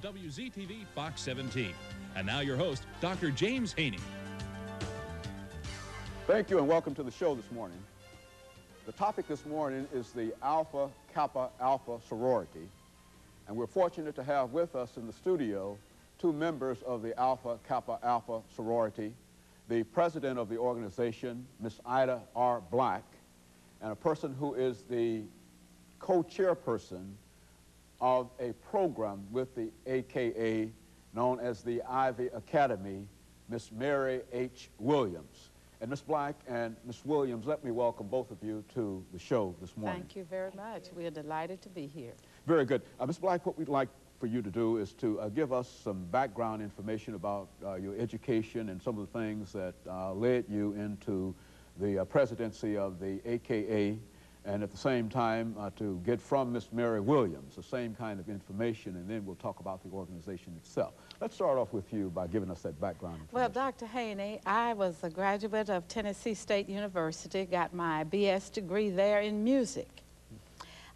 WZTV Fox 17. And now your host, Dr. James Haney. Thank you and welcome to the show this morning. The topic this morning is the Alpha Kappa Alpha sorority. And we're fortunate to have with us in the studio two members of the Alpha Kappa Alpha sorority, the president of the organization, Miss Ida R. Black, and a person who is the co-chairperson of a program with the AKA known as the Ivy Academy, Miss Mary H. Williams. And Miss Black and Miss Williams, let me welcome both of you to the show this morning. Thank you very much. We are delighted to be here. Very good. Miss Black, what we'd like for you to do is to give us some background information about your education and some of the things that led you into the presidency of the AKA, and at the same time to get from Miss Mary Williams the same kind of information, and then we'll talk about the organization itself. Let's start off with you by giving us that background information. Well, Dr. Haney, I was a graduate of Tennessee State University, got my BS degree there in music.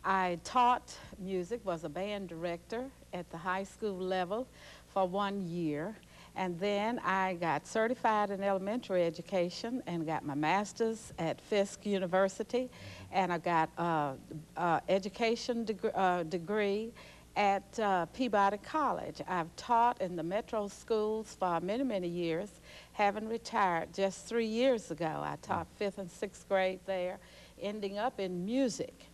I taught music, was a band director at the high school level for 1 year, and then I got certified in elementary education and got my master's at Fisk University, and I got an education degree at Peabody College. I've taught in the metro schools for many, many years, having retired just 3 years ago. I taught 5th and 6th grade there, ending up in music.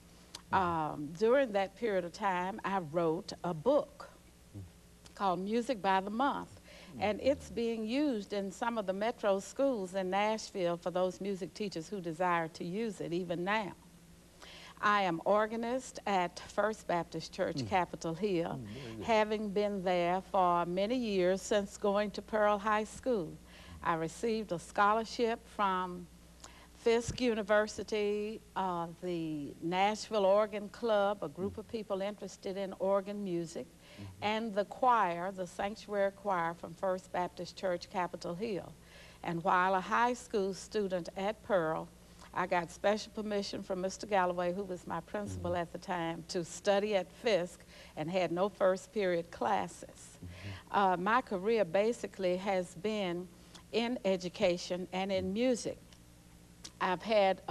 During that period of time, I wrote a book called Music by the Month, and it's being used in some of the metro schools in Nashville for those music teachers who desire to use it even now. I am organist at First Baptist Church, Capitol Hill, having been there for many years since going to Pearl High School. I received a scholarship from Fisk University, the Nashville Organ Club, a group of people interested in organ music, and the choir, the Sanctuary Choir from First Baptist Church, Capitol Hill. And while a high school student at Pearl, I got special permission from Mr. Galloway, who was my principal at the time, to study at Fisk and had no first period classes. My career basically has been in education and in music. I've had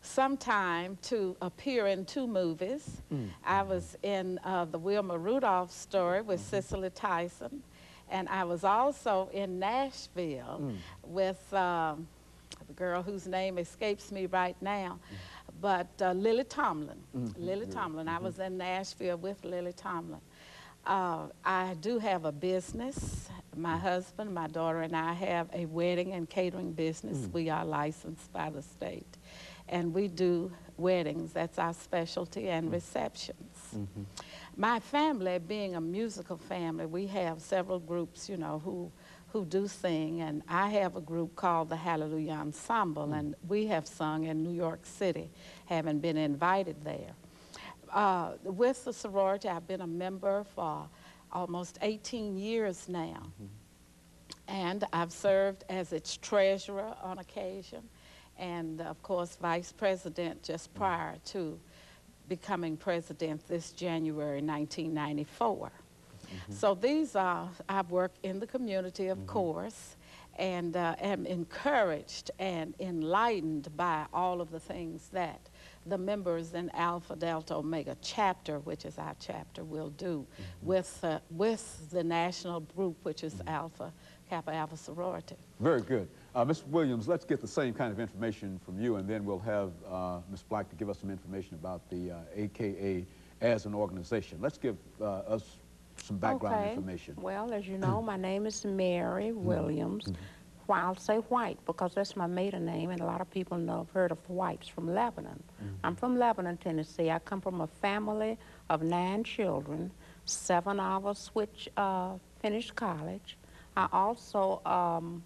some time to appear in 2 movies. I was in the Wilma Rudolph story with Cicely Tyson, and I was also in Nashville with the girl whose name escapes me right now, but Lily Tomlin. Lily Tomlin. I was in Nashville with Lily Tomlin. I do have a business. My husband, my daughter, and I have a wedding and catering business. We are licensed by the state, and we do weddings. That's our specialty, and receptions. My family, being a musical family, we have several groups, you know, who do sing, and I have a group called the Hallelujah Ensemble, and we have sung in New York City, having been invited there. With the sorority, I've been a member for almost 18 years now, and I've served as its treasurer on occasion, and of course vice president just prior to becoming president this January 1994. So these are, I've worked in the community, of course, and am encouraged and enlightened by all of the things that the members in Alpha Delta Omega chapter, which is our chapter, will do with the national group, which is Alpha Kappa Alpha sorority. Very good. Ms. Williams, let's get the same kind of information from you, and then we'll have Ms. Black to give us some information about the AKA as an organization. Let's give us some background information. Well, as you know, my name is Mary Williams. Well, I'll say White because that's my maiden name, and a lot of people know, have heard of the Whites from Lebanon. I'm from Lebanon, Tennessee. I come from a family of 9 children. 7 of us finished college. I also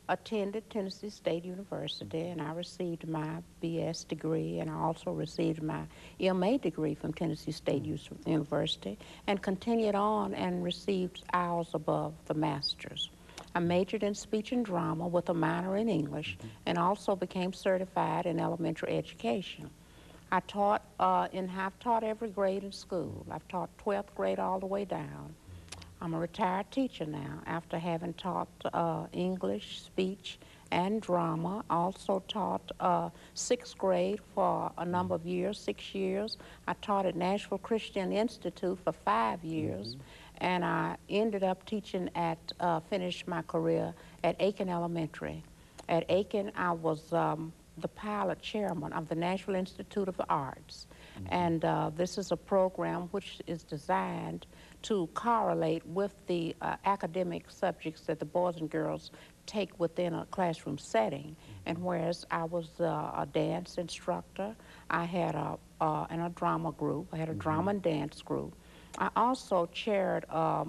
attended Tennessee State University, and I received my BS degree, and I also received my MA degree from Tennessee State University, and continued on and received hours above the master's. I majored in speech and drama with a minor in English, and also became certified in elementary education. I've taught every grade in school. I've taught 12th grade all the way down. I'm a retired teacher now after having taught English, speech, and drama. Also taught 6th grade for a number of years, 6 years. I taught at Nashville Christian Institute for 5 years. And I ended up teaching at, finished my career at Aiken Elementary. At Aiken, I was the pilot chairman of the Nashville Institute of the Arts. And this is a program which is designed to correlate with the academic subjects that the boys and girls take within a classroom setting. And whereas I was a dance instructor, I had and a drama group. I had a drama and dance group. I also chaired a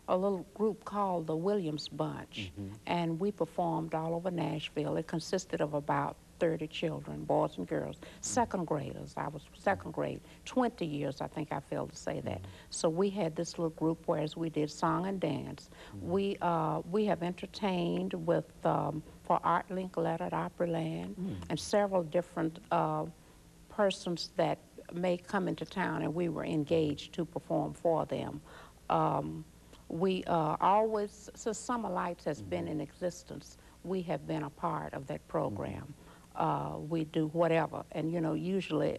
little group called the Williams Bunch, and we performed all over Nashville. It consisted of about 30 children, boys and girls, second graders. I was second grade, 20 years, I think I failed to say that. So we had this little group whereas we did song and dance. We have entertained with, for Art Linkletter at Opryland, and several different persons that may come into town, and we were engaged to perform for them. We always, since Summer Lights has been in existence, we have been a part of that program. We do whatever, and you know, usually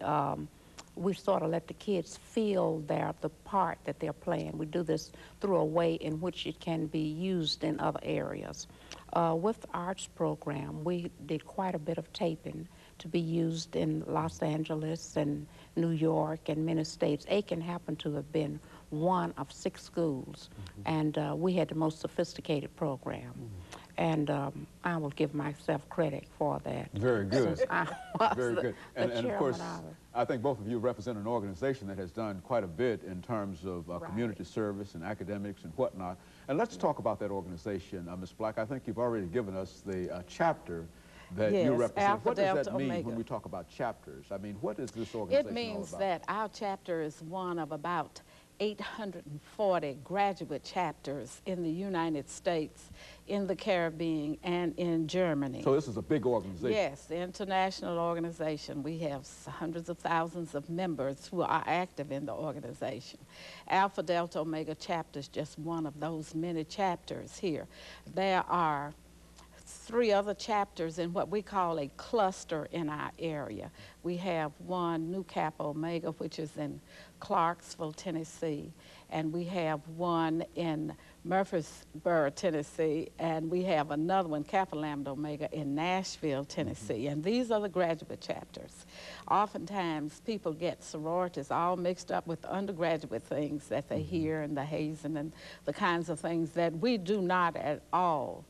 we sort of let the kids feel the part that they're playing. We do this through a way in which it can be used in other areas. With the arts program, we did quite a bit of taping to be used in Los Angeles and New York and many states. Aiken happened to have been one of 6 schools, and we had the most sophisticated program. And I will give myself credit for that. Very good. Very good. And of course, I think both of you represent an organization that has done quite a bit in terms of community service and academics and whatnot. And let's talk about that organization. Ms. Black, I think you've already given us the chapter that you represent. What does that mean when we talk about chapters? I mean, what is this organization all about? It means that our chapter is one of about 840 graduate chapters in the United States, in the Caribbean, and in Germany. So this is a big organization. Yes, the international organization. We have hundreds of thousands of members who are active in the organization. Alpha Delta Omega chapter is just one of those many chapters here. There are 3 other chapters in what we call a cluster in our area. We have one, New Kappa Omega, which is in Clarksville, Tennessee, and we have one in Murfreesboro, Tennessee, and we have another one, Kappa Lambda Omega, in Nashville, Tennessee. And these are the graduate chapters. Oftentimes, people get sororities all mixed up with the undergraduate things that they hear and the hazing and the kinds of things that we do not at all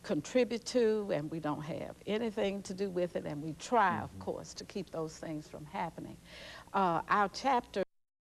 contribute to, and we don't have anything to do with it, and we try, of course, to keep those things from happening. Our chapter